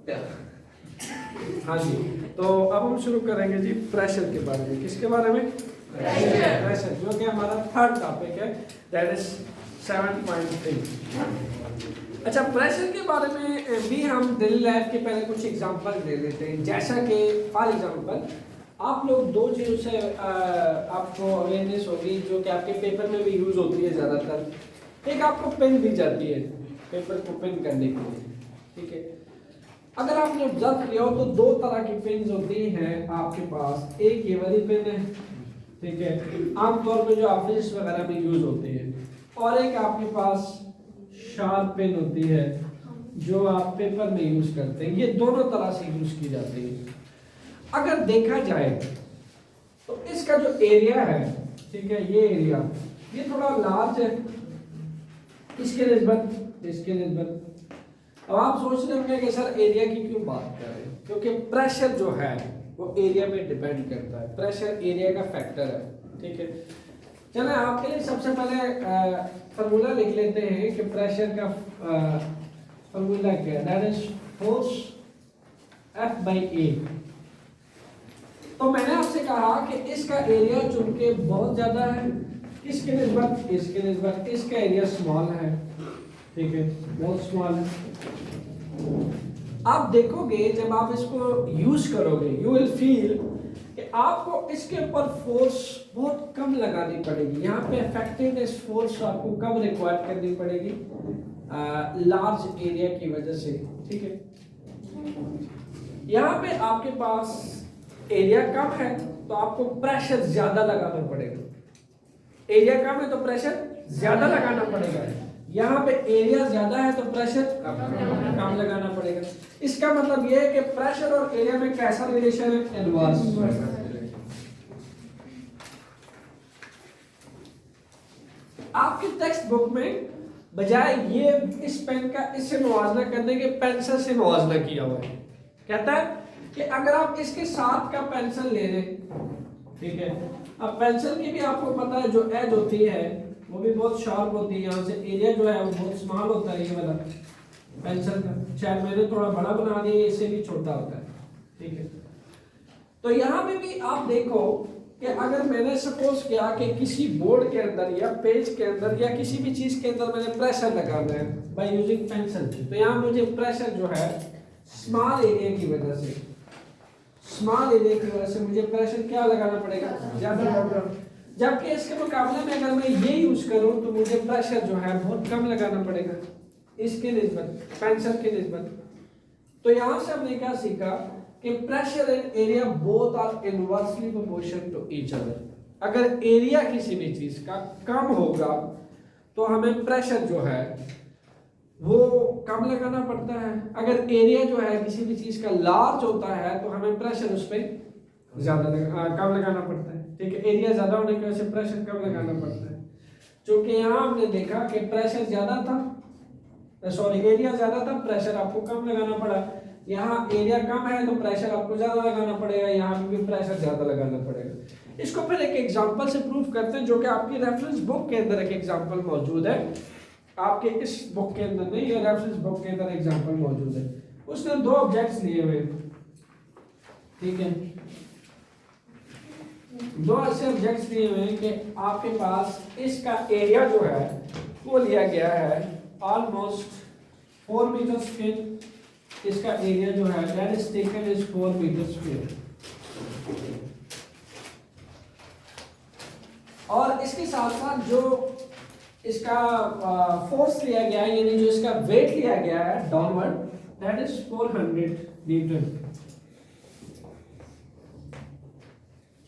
हाँ जी, तो अब हम शुरू करेंगे जी प्रेशर के बारे में। किसके बारे में? प्रेशर, जो कि हमारा थर्ड टॉपिक है, दैट इज 7.3। अच्छा, प्रेशर के बारे में भी हम डेली लाइफ के पहले कुछ एग्जांपल ले लेते हैं। जैसा कि फॉर एग्जांपल आप लोग दो चीज़ों से आपको अवेयरनेस होगी जो कि आपके पेपर में भी यूज़ होती है ज़्यादातर। एक आपको पेन दी जाती है पेपर को पेन करने के लिए, ठीक है। अगर आपने ऑब्जर्व किया हो तो दो तरह की पेन होती हैं आपके पास। एक ये वाली पेन है, ठीक है, आमतौर पे जो ऑफिस वगैरह में यूज़ होती है, और एक आपके पास शार्प पेन होती है जो आप पेपर में यूज़ करते हैं। ये दोनों तरह से यूज़ की जाती है। अगर देखा जाए तो इसका जो एरिया है, ठीक है, ये एरिया ये थोड़ा लार्ज है इसके निस्बत। अब आप सोच रहे होंगे कि सर एरिया की क्यों बात कर रहे हैं, क्योंकि प्रेशर जो है वो एरिया पे डिपेंड करता है। प्रेशर एरिया का फैक्टर है, ठीक है। चलें आपके लिए सबसे पहले फार्मूला लिख लेते हैं कि प्रेशर का फार्मूला क्या है, दैट इज फोर्स F/A। तो मैंने आपसे कहा कि इसका एरिया चूंकि बहुत ज्यादा है, किसके निस्बत? इसके निस्बत। इसका एरिया स्मॉल है, ठीक है, बहुत स्मॉल है। आप देखोगे जब आप इसको यूज करोगे, यू विल फील कि आपको इसके ऊपर फोर्स बहुत कम लगानी पड़ेगी। यहाँ पे इफेक्टिवनेस फोर्स आपको कम रिक्वायर करनी पड़ेगी लार्ज एरिया की वजह से, ठीक है। यहाँ पे आपके पास एरिया कम है तो आपको प्रेशर ज्यादा लगाना पड़ेगा। एरिया कम है तो प्रेशर ज्यादा लगाना पड़ेगा। यहाँ पे एरिया ज्यादा है तो प्रेशर कम लगाना पड़ेगा। इसका मतलब यह है कि प्रेशर और एरिया में कैसा रिलेशन है? इनवर्स। आपकी टेक्स्ट बुक में बजाय ये इस पेन का इससे मुवाजना करने के पेंसिल से मुवाजना किया हुआ है। कहता है कि अगर आप इसके साथ का पेंसिल ले लें, ठीक है, अब पेंसिल की भी आपको पता है जो एज होती है वो भी बहुत शार्प होती है। यहाँ से एरिया जो है वो बहुत स्मॉल होता है, ये वाला पेंसिल का। शायद मैंने थोड़ा बड़ा बना दिया, इससे भी छोटा होता है, ठीक है। तो यहाँ पे भी आप देखो कि अगर मैंने सपोज किया कि किसी बोर्ड के अंदर या पेज के अंदर या किसी भी चीज के अंदर मैंने प्रेशर लगाना है बाय यूजिंग पेंसिल, तो यहाँ मुझे प्रेशर जो है स्मॉल एरिया की वजह से मुझे प्रेशर क्या लगाना पड़ेगा? ज्यादा। जबकि इसके मुकाबले में अगर मैं ये यूज करूं तो मुझे प्रेशर जो है बहुत कम लगाना पड़ेगा इसके निस्बत, पेंसिल के निस्बत। तो यहां से हमने क्या सीखा कि pressure and area both are inversely proportional to each other. अगर एरिया किसी भी चीज का कम होगा तो हमें प्रेशर जो है वो कम लगाना पड़ता है। अगर एरिया जो है किसी भी चीज का लार्ज होता है तो हमें प्रेशर उस पर कम लगाना पड़ता है, ठीक है। एरिया ज्यादा होने की वजह से प्रेशर कम लगाना पड़ता है। क्योंकि यहाँ हमने देखा कि प्रेशर ज्यादा था, सॉरी एरिया ज्यादा था, प्रेशर आपको कम लगाना पड़ा। यहाँ एरिया कम है तो प्रेशर आपको ज्यादा लगाना पड़ेगा, यहाँ भी प्रेशर ज्यादा लगाना पड़ेगा। इसको फिर एक एग्जांपल से प्रूव करते हैं, जो कि आपकी रेफरेंस बुक के अंदर एक एग्जांपल मौजूद है। आपके इस बुक के अंदर नहीं, ये रेफरेंस बुक के अंदर एग्जांपल मौजूद है। उसने दो ऑब्जेक्ट्स लिए हुए, ठीक है, दो ऐसे ऑब्जेक्ट्स लिए हुए हैं कि आपके पास इसका एरिया जो है वो लिया गया है ऑलमोस्ट 4 मीटर स्क्वायर। इसका एरिया जो है that is taken is 4 metre square. और इसके साथ साथ जो इसका फोर्स लिया गया है, यानी जो इसका वेट लिया गया है डाउनवर्ड, दैट इज 400 न्यूटन,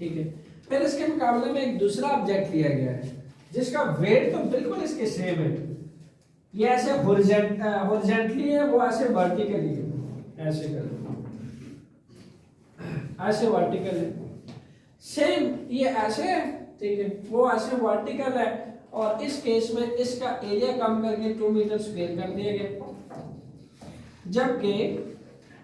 ठीक है। फिर इसके मुकाबले में एक दूसरा ऑब्जेक्ट लिया गया है जिसका वेट तो बिल्कुल इसके सेम है। ये ऐसे हॉरिजॉन्टली है, वो ऐसे वर्टिकली है, ऐसे कर ऐसे वर्टिकल है, सेम ये ऐसे है, ठीक है, वो ऐसे वर्टिकल है। और इस केस में इसका एरिया कम करके 2 मीटर स्क्वायर कर दिया गया, जबकि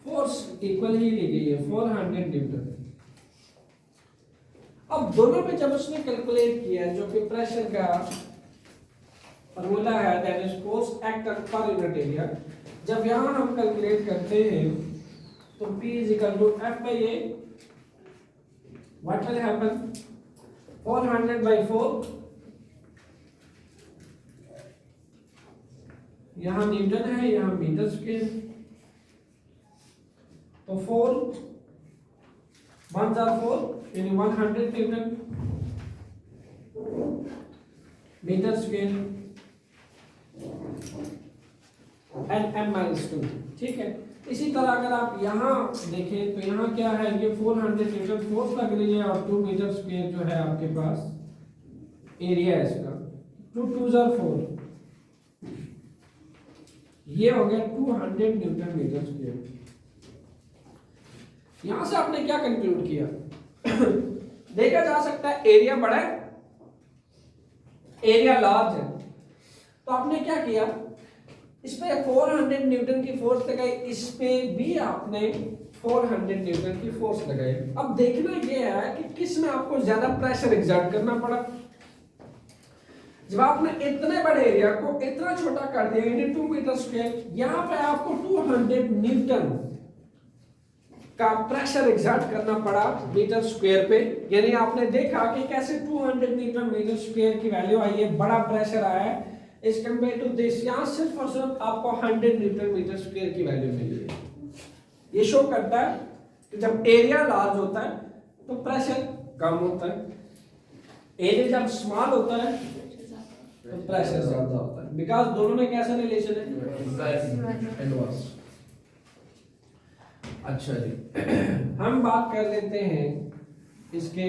फोर्स इक्वल ही ली गई है 400 न्यूटन। अब दोनों पे जब उसने कैलकुलेट किया, जो कि प्रेशर का फॉर्मूला है दैट इज फोर्स एक्ट पर यूनिट एरिया, जब यहाँ हम कैलकुलेट करते हैं तो P is equal to F by A. What will happen? 400 by 4. यहाँ न्यूटन है, यहाँ मीटर स्क्वायर। तो 4 1 are 4 यानी 100 Newton metre square and m-2। ठीक है। इसी तरह अगर आप यहाँ देखें तो यहाँ क्या है, ये 400 न्यूटन फोर्स लग रही है और 2 मीटर स्क्वायर जो है आपके पास एरिया है इसका। 2 2 are 4, ये हो गया 200 न्यूटन मीटर स्क्वायर। यहां से आपने क्या कंक्लूड किया? देखा जा सकता है एरिया बड़ा है, एरिया लार्ज है, तो आपने क्या किया, इस पे 400 न्यूटन की फोर्स लगाई, इस पे भी आपने 400 न्यूटन की फोर्स लगाई। अब देखना यह है कि किस में आपको ज्यादा प्रेशर एग्जर्ट करना पड़ा। जब आपने इतने बड़े एरिया को इतना छोटा कर दिया यानी 2 मीटर स्क्वायर, यहां पे आपको 200 न्यूटन का प्रेशर एग्जर्ट करना पड़ा मीटर स्क्वायर पे। यानी आपने देखा कि कैसे 200 न्यूटन मीटर स्क्वायर की वैल्यू आई है, बड़ा प्रेशर आया है इस कंपेयर टू दिस। यहां सिर्फ और सिर्फ आपको 100 न्यूटन मीटर स्क्वायर की वैल्यू मिल रही है। ये शो करता है कि जब एरिया लार्ज होता है तो प्रेशर कम होता है, एरिया जब स्मॉल होता है तो प्रेशर ज्यादा होता है, बिकॉज दोनों में कैसा रिलेशन है, इनवर्स। अच्छा जी, हम बात कर लेते हैं इसके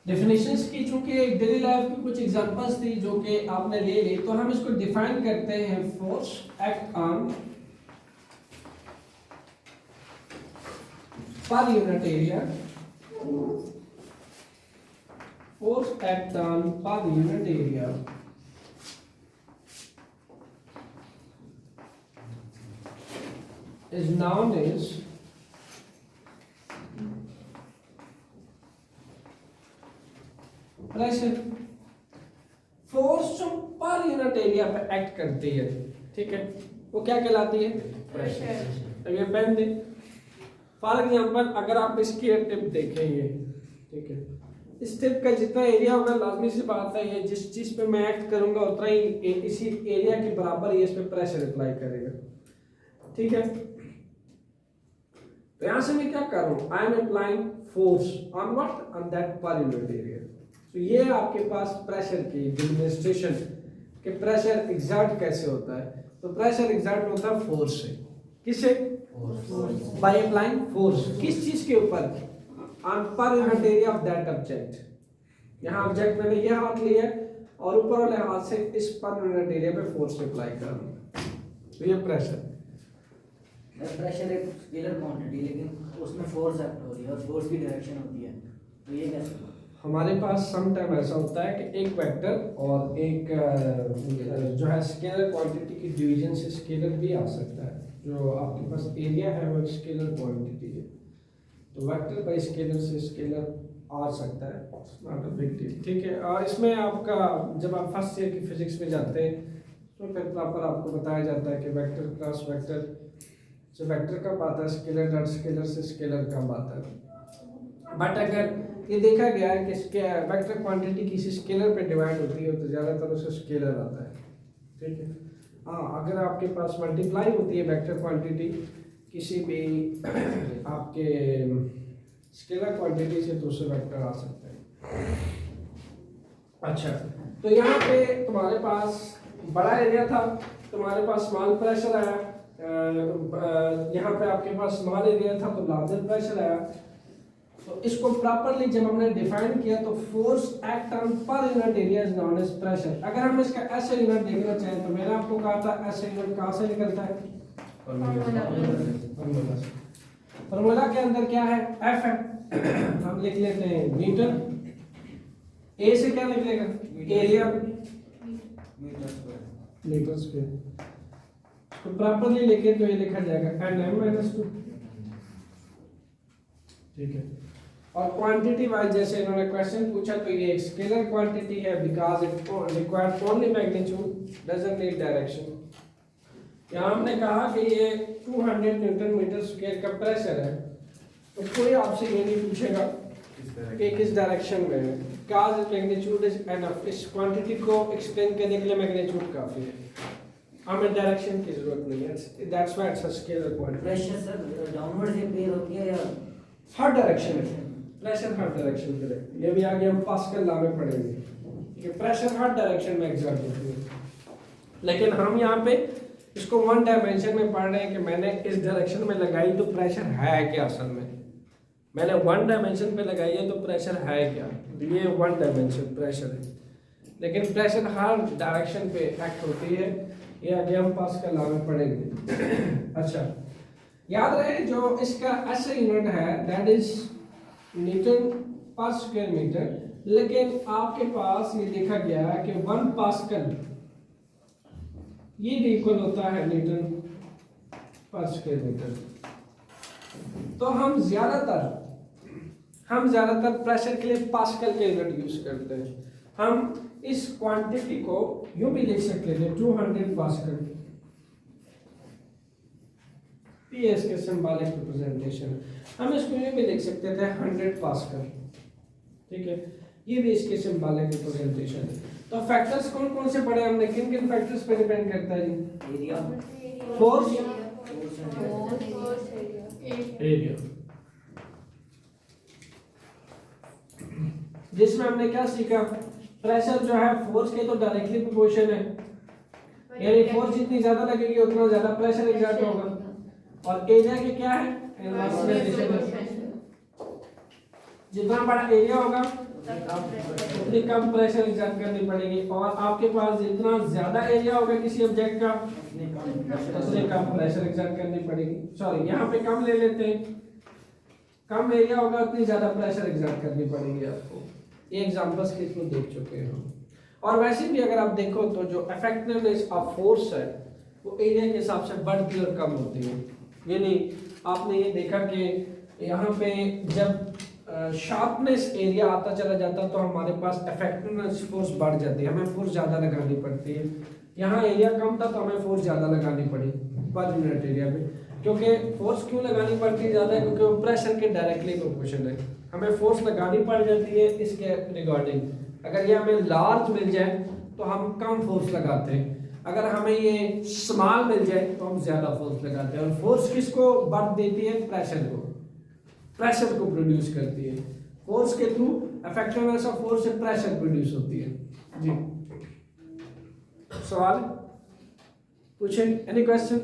डेफिनेशंस की। चूंकि डेली लाइफ की कुछ एग्जांपल्स थी जो कि आपने ले ली, तो हम इसको डिफाइन करते हैं। Force act on per unit area, force act on per unit area is known as pressure. Force जो पर यूनिट एरिया पे एक्ट करती है, ठीक है, वो क्या कहलाती है, प्रेशर। अब ये पेन दे, फॉर एग्जांपल अगर आप इसकी टिप देखेंगे, ठीक है, इस टिप का जितना एरिया होगा लाजमी सी बात है ये जिस चीज पे मैं एक्ट करूंगा उतना ही इसी एरिया के बराबर ये इस पे प्रेशर अप्लाई करेगा। ठीक है, तो यहां से मैं क्या कर रहा हूं, I am applying force on what, on that पर यूनिट एरिया। तो ये आपके पास प्रेशर की डेमोंस्ट्रेशन कि प्रेशर एग्जर्ट कैसे होता है। तो प्रेशर एग्जर्ट होता है फोर्स से। किससे? By applying force. किस चीज के ऊपर? On per unit area of that object. यहाँ ऑब्जेक्ट मैंने ये हाथ लिया और ऊपर वाले हाथ से इस पर यूनिट एरिया पे फोर्स अप्लाई कर रहा हूं। तो ये प्रेशर। प्रेशर एक स्केलर क्वांटिटी, लेकिन उसमें फोर्स एक्ट हो रही है और फोर्स की डायरेक्शन होती है, तो ये कैसे? हमारे पास सम टाइम ऐसा होता है कि एक वेक्टर और एक जो है स्केलर क्वांटिटी की डिवीजन से स्केलर भी आ सकता है। जो आपके पास एरिया है वो स्केलर क्वांटिटी है, तो वेक्टर बाय स्केलर से स्केलर आ सकता है, नॉट अ बिग डील। ठीक है, और इसमें आपका जब आप फर्स्ट ईयर की फिजिक्स में जाते हैं तो फिर प्रॉपर आपको बताया जाता है कि वेक्टर क्रॉस वेक्टर से वेक्टर कब आता है, स्केलर डॉट स्केलर से स्केलर कब आता है। बट अगर ये देखा गया है कि वेक्टर क्वांटिटी किसी स्केलर पे डिवाइड होती है तो ज़्यादातर उसे स्केलर आता है। ठीक है, हाँ, अगर आपके पास मल्टीप्लाई होती है वेक्टर क्वांटिटी किसी भी आपके स्केलर क्वांटिटी से तो उसे वेक्टर आ सकता है। अच्छा, तो यहाँ पे तुम्हारे पास बड़ा एरिया था, तुम्हारे पास स्मॉल प्रेशर आया, यहाँ पे आपके पास स्मॉल एरिया था तो लार्जर प्रेशर आया। तो इसको प्रॉपर्ली जब हमने डिफाइन किया तो force act on per unit area is known as pressure. अगर हम इसका ऐसे यूनिट देखना चाहें तो मैंने आपको कहा था ऐसे यूनिट कहाँ से निकलता है, फॉर्मूला के अंदर क्या है, एफ है। हम लिख लेते हैं मीटर, ए से क्या निकलेगा, एरिया मीटर स्क्वायर। तो प्रॉपर्ली लिखे तो ये लिखा जाएगा Nm-2। ठीक है, और क्वांटिटी वाइज जैसे इन्होंने क्वेश्चन पूछा तो ये एक स्केलर क्वांटिटी है because it requires only magnitude, doesn't need direction. यहाँ हमने कहा कि ये 200 न्यूटन मीटर स्क्वायर का प्रेशर है, तो कोई आपसे ये नहीं पूछेगा कि किस डायरेक्शन में है। काज मैग्नीट्यूड इज एनफ। इस क्वांटिटी को एक्सप्लेन करने के लिए मैग्नीट्यूड काफी है, हमें डायरेक्शन की जरूरत नहीं है। That's why it's a scalar quantity. Pressure sir downward से पेयर होती है या हर डायरेक्शन में प्रेशर हर डायरेक्शन पे रहती है। ये भी आगे हम पास्कल लॉ में पढ़ेंगे कि प्रेशर हर डायरेक्शन में एग्जर्ट होती है। लेकिन हम यहाँ पे इसको वन डायमेंशन में पढ़ रहे हैं कि मैंने इस डायरेक्शन में लगाई तो प्रेशर है क्या। असल में मैंने वन डायमेंशन पे लगाई है तो प्रेशर है क्या, ये वन डायमेंशन प्रेशर है। लेकिन प्रेशर हर डायरेक्शन पे एक्ट होती है, ये आगे हम पास्कल लॉ में पढ़ेंगे। अच्छा, याद रहे जो इसका ऐसा यूनिट है दैट इज न्यूटन पर स्क्वायर मीटर, लेकिन आपके पास ये देखा गया है कि 1 पास्कल ये भी इक्वल होता है न्यूटन पर स्क्वायर मीटर। तो हम ज्यादातर प्रेशर के लिए पास्कल के यूनिट यूज करते हैं। हम इस क्वांटिटी को यूं भी लिख सकते थे 200 पास्कल, PS के सिंबॉलिक रिप्रेजेंटेशन। हम इसको यूं भी लिख सकते थे 100 पास्कल, ठीक है, ये भी इसके सिंबॉलिक रिप्रेजेंटेशन है। तो फैक्टर्स कौन कौन से पढ़े हमने, किन किन फैक्टर्स पे डिपेंड करता है जी? Area, force, area. जिसमें हमने क्या सीखा, प्रेशर जो है फोर्स के तो डायरेक्टली प्रोपोर्शन है, यानी फोर्स जितनी ज्यादा लगेगी उतना ज्यादा प्रेशर एग्जर्ट होगा। और एरिया के क्या है, जितना बड़ा एरिया होगा उतनी कम प्रेशर एग्जर्ट करनी पड़ेगी। और आपके पास जितना ज्यादा एरिया होगा किसी ऑब्जेक्ट का उतनी कम प्रेशर एग्जर्ट करनी पड़ेगी। सॉरी, यहाँ पे कम ले लेते हैं, कम एरिया होगा उतनी ज्यादा प्रेशर एग्जर्ट करनी पड़ेगी आपको। ये एग्जांपल्स के थ्रू देख चुके हैं हम। और वैसे भी अगर आप देखो तो जो इफेक्टिवनेस ऑफ फोर्स है वो एरिया के हिसाब से बढ़ती और कम होती है। यानी आपने ये देखा कि यहाँ पे जब शार्पनेस एरिया आता चला जाता तो हमारे पास इफेक्टिवनेस फोर्स बढ़ जाती है, हमें फोर्स ज़्यादा लगानी पड़ती है। यहाँ एरिया कम था तो हमें फोर्स ज़्यादा लगानी पड़ी पर यूनिट एरिया पे। क्योंकि फोर्स क्यों लगानी पड़ती है ज़्यादा, क्योंकि वो प्रेशर के डायरेक्टली प्रोपोर्शनल है। हमें फोर्स लगानी पड़ जाती है इसके रिगार्डिंग। अगर ये हमें लार्ज मिल जाए तो हम कम फोर्स लगाते हैं, अगर हमें ये स्मॉल मिल जाए तो हम ज़्यादा फोर्स लगाते हैं। और फोर्स किसको बढ़ देती है, प्रेशर को प्रोड्यूस करती है। फोर्स के थ्रू इफेक्टिवनेस ऑफ फोर्स से प्रेशर प्रोड्यूस होती है। जी, सवाल पूछें, एनी क्वेश्चन?